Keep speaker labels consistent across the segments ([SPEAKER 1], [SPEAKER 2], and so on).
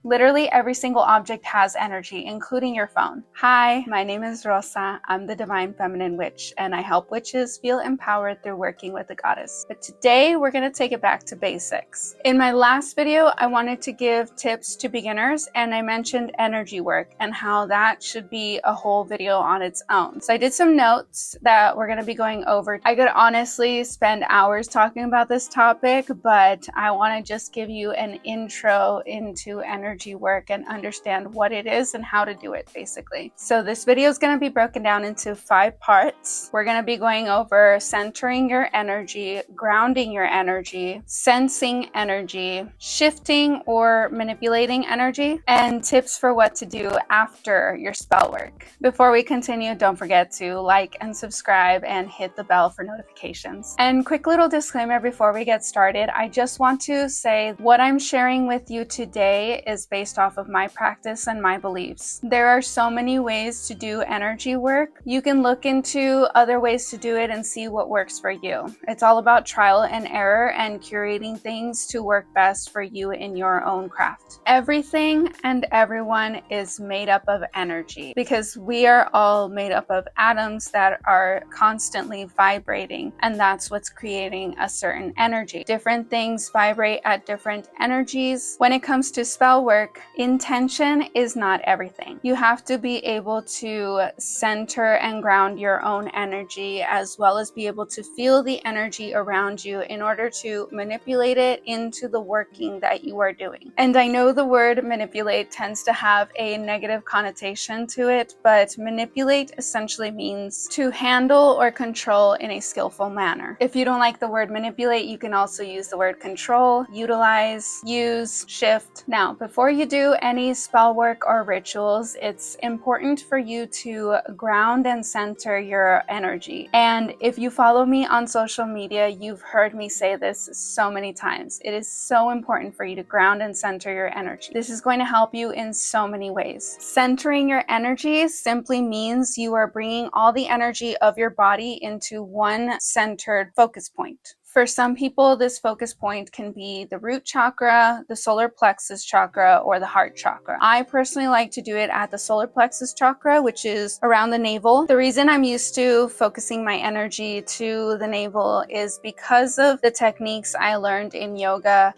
[SPEAKER 1] Literally every single object has energy, including your phone. Hi, my name is Rosa. I'm the Divine Feminine Witch, and I help witches feel empowered through working with the goddess. But today we're going to take it back to basics. In my last video, I wanted to give tips to beginners, and I mentioned energy work and how that should be a whole video on its own. So I did some notes that we're going to be going over. I could honestly spend hours talking about this topic, but I want to just give you an intro into energy work and understand what it is and how to do it, basically. So this video is going to be broken down into 5 parts. We're going to be going over centering your energy, grounding your energy, sensing energy, shifting or manipulating energy, and tips for what to do after your spell work. Before we continue, don't forget to like and subscribe and hit the bell for notifications. And quick little disclaimer before we get started, I just want to say what I'm sharing with you today is based off of my practice and my beliefs. There are so many ways to do energy work. You can look into other ways to do it and see what works for you. It's all about trial and error and curating things to work best for you in your own craft. Everything and everyone is made up of energy because we are all made up of atoms that are constantly vibrating, and that's what's creating a certain energy. Different things vibrate at different energies. When it comes to spell work, intention is not everything. You have to be able to center and ground your own energy, as well as be able to feel the energy around you in order to manipulate it into the working that you are doing. And I know the word manipulate tends to have a negative connotation to it, but manipulate essentially means to handle or control in a skillful manner. If you don't like the word manipulate, you can also use the word control, utilize, use, shift. Now, before you do any spell work or rituals, it's important for you to ground and center your energy. And if you follow me on social media, you've heard me say this so many times. It is so important for you to ground and center your energy. This is going to help you in so many ways. Centering your energy simply means you are bringing all the energy of your body into one centered focus point. For some people, this focus point can be the root chakra, the solar plexus chakra, or the heart chakra. I personally like to do it at the solar plexus chakra, which is around the navel. The reason I'm used to focusing my energy to the navel is because of the techniques I learned in yoga.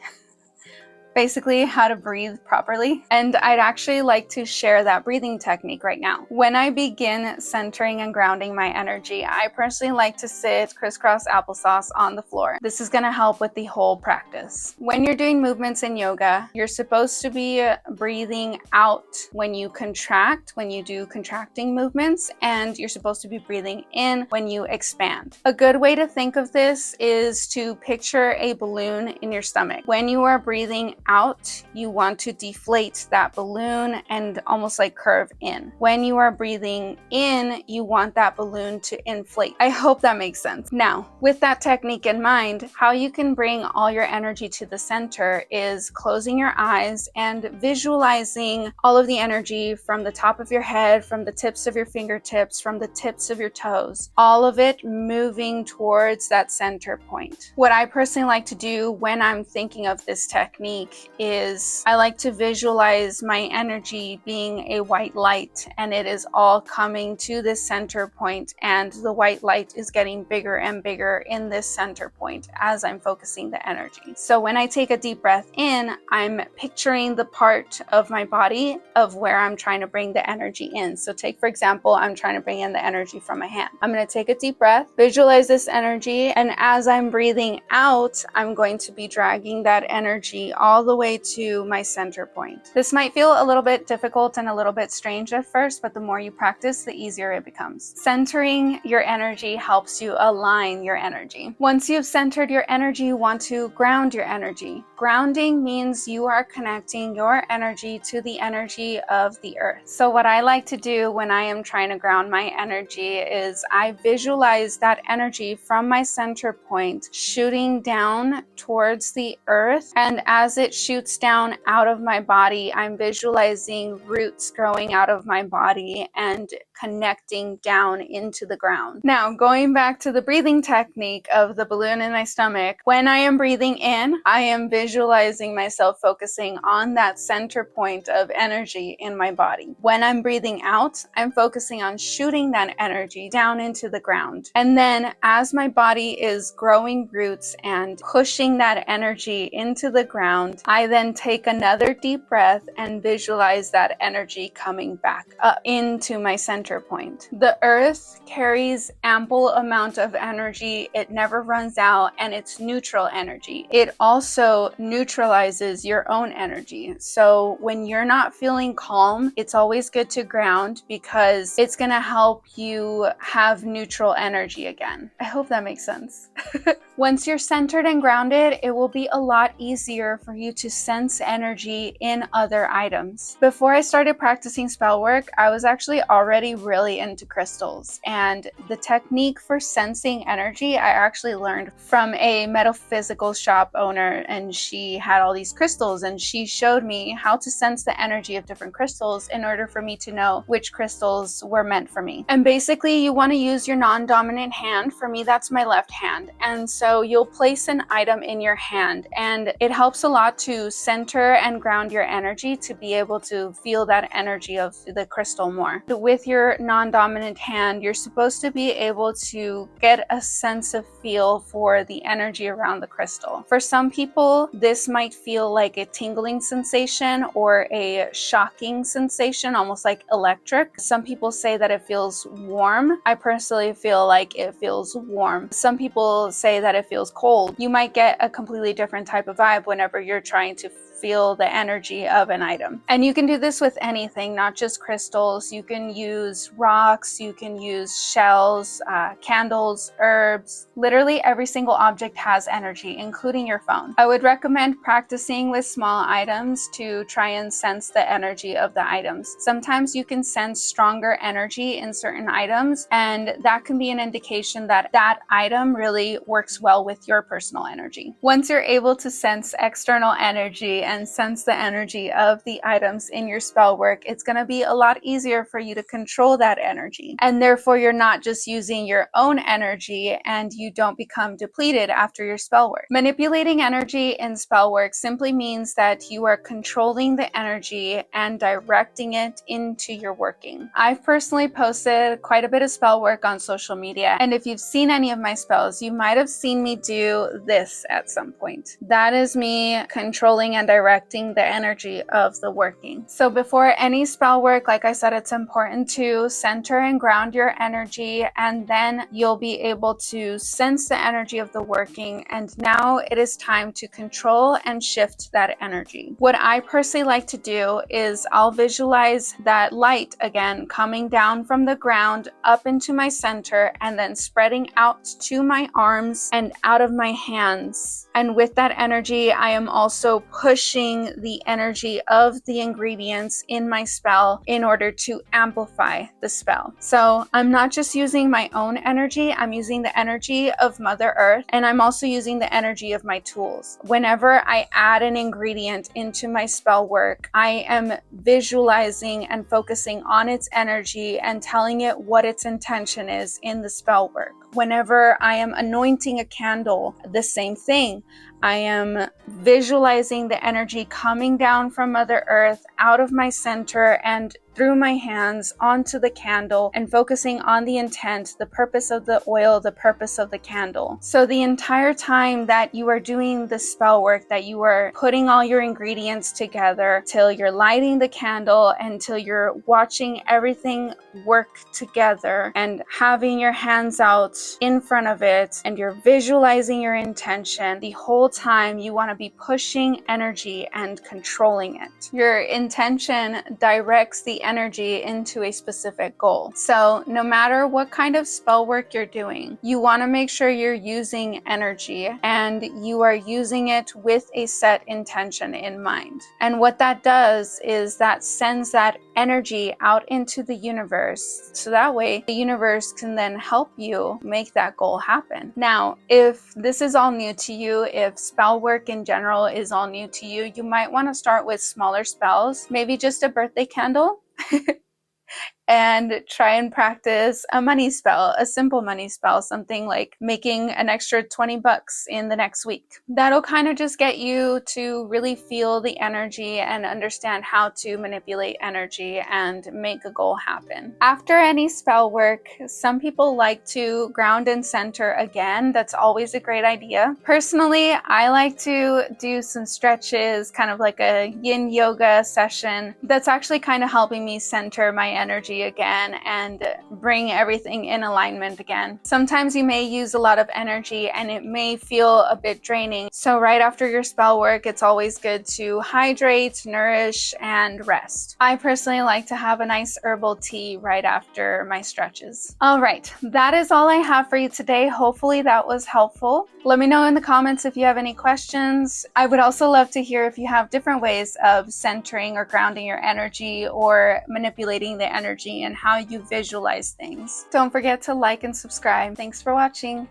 [SPEAKER 1] Basically how to breathe properly. And I'd actually like to share that breathing technique right now. When I begin centering and grounding my energy, I personally like to sit crisscross applesauce on the floor. This is going to help with the whole practice. When you're doing movements in yoga, you're supposed to be breathing out when you contract, when you do contracting movements, and you're supposed to be breathing in when you expand. A good way to think of this is to picture a balloon in your stomach. When you are breathing out, you want to deflate that balloon and almost like curve in. When you are breathing in, you want that balloon to inflate. I hope that makes sense. Now, with that technique in mind, how you can bring all your energy to the center is closing your eyes and visualizing all of the energy from the top of your head, from the tips of your fingertips, from the tips of your toes, all of it moving towards that center point. What I personally like to do when I'm thinking of this technique is I like to visualize my energy being a white light, and it is all coming to this center point, and the white light is getting bigger and bigger in this center point as I'm focusing the energy. So when I take a deep breath in, I'm picturing the part of my body of where I'm trying to bring the energy in. So take, for example, I'm trying to bring in the energy from my hand. I'm going to take a deep breath, visualize this energy, and as I'm breathing out, I'm going to be dragging that energy all the way to my center point. This might feel a little bit difficult and a little bit strange at first, but the more you practice, the easier it becomes. Centering your energy helps you align your energy. Once you've centered your energy, you want to ground your energy. Grounding means you are connecting your energy to the energy of the earth. So what I like to do when I am trying to ground my energy is I visualize that energy from my center point shooting down towards the earth, and as it it shoots down out of my body, I'm visualizing roots growing out of my body and connecting down into the ground. Now, going back to the breathing technique of the balloon in my stomach, when I am breathing in, I am visualizing myself focusing on that center point of energy in my body. When I'm breathing out, I'm focusing on shooting that energy down into the ground. And then as my body is growing roots and pushing that energy into the ground, I then take another deep breath and visualize that energy coming back up into my center point. The earth carries ample amount of energy. It never runs out, and it's neutral energy. It also neutralizes your own energy. So when you're not feeling calm, it's always good to ground because it's going to help you have neutral energy again. I hope that makes sense. Once you're centered and grounded, it will be a lot easier for you to sense energy in other items. Before I started practicing spell work, I was actually already really into crystals, and the technique for sensing energy I actually learned from a metaphysical shop owner, and she had all these crystals and she showed me how to sense the energy of different crystals in order for me to know which crystals were meant for me. And basically you want to use your non-dominant hand. For me, that's my left hand, and so you'll place an item in your hand, and it helps a lot to center and ground your energy to be able to feel that energy of the crystal more. With your non-dominant hand, you're supposed to be able to get a sense of feel for the energy around the crystal. For some people, this might feel like a tingling sensation or a shocking sensation, almost like electric. Some people say that it feels warm. I personally feel like it feels warm. Some people say that it feels cold. You might get a completely different type of vibe whenever you're trying to feel the energy of an item. And you can do this with anything, not just crystals. You can use rocks, you can use shells, candles, herbs. Literally every single object has energy, including your phone. I would recommend practicing with small items to try and sense the energy of the items. Sometimes you can sense stronger energy in certain items, and that can be an indication that that item really works well with your personal energy. Once you're able to sense external energy and sense the energy of the items in your spell work, it's going to be a lot easier for you to control that energy. And therefore, you're not just using your own energy and you don't become depleted after your spell work. Manipulating energy in spell work simply means that you are controlling the energy and directing it into your working. I've personally posted quite a bit of spell work on social media, and if you've seen any of my spells, you might have seen me do this at some point. That is me controlling and directing the energy of the working. So before any spell work, like I said, it's important to center and ground your energy, and then you'll be able to sense the energy of the working. And now it is time to control and shift that energy. What I personally like to do is I'll visualize that light again coming down from the ground up into my center and then spreading out to my arms and out of my hands. And with that energy, I am also pushing the energy of the ingredients in my spell in order to amplify the spell. So I'm not just using my own energy, I'm using the energy of Mother Earth, and I'm also using the energy of my tools. Whenever I add an ingredient into my spell work, I am visualizing and focusing on its energy and telling it what its intention is in the spell work. Whenever I am anointing a candle, the same thing. I am visualizing the energy coming down from Mother Earth out of my center and through my hands onto the candle and focusing on the intent, the purpose of the oil, the purpose of the candle. So the entire time that you are doing the spell work, that you are putting all your ingredients together till you're lighting the candle, until you're watching everything work together and having your hands out in front of it and you're visualizing your intention, the whole time you want to be pushing energy and controlling it. Your intention directs the energy into a specific goal. So no matter what kind of spell work you're doing, you want to make sure you're using energy and you are using it with a set intention in mind. And what that does is that sends that energy out into the universe, so that way the universe can then help you make that goal happen. Now, if this is all new to you, if spell work in general is all new to you, you might want to start with smaller spells, maybe just a birthday candle. And try and practice a money spell, a simple money spell, something like making an extra $20 in the next week. That'll kind of just get you to really feel the energy and understand how to manipulate energy and make a goal happen. After any spell work, some people like to ground and center again. That's always a great idea. Personally, I like to do some stretches, kind of like a yin yoga session. That's actually kind of helping me center my energy again and bring everything in alignment again. Sometimes you may use a lot of energy and it may feel a bit draining. So right after your spell work, it's always good to hydrate, nourish, and rest. I personally like to have a nice herbal tea right after my stretches. All right, that is all I have for you today. Hopefully that was helpful. Let me know in the comments if you have any questions. I would also love to hear if you have different ways of centering or grounding your energy or manipulating the energy and how you visualize things. Don't forget to like and subscribe. Thanks for watching.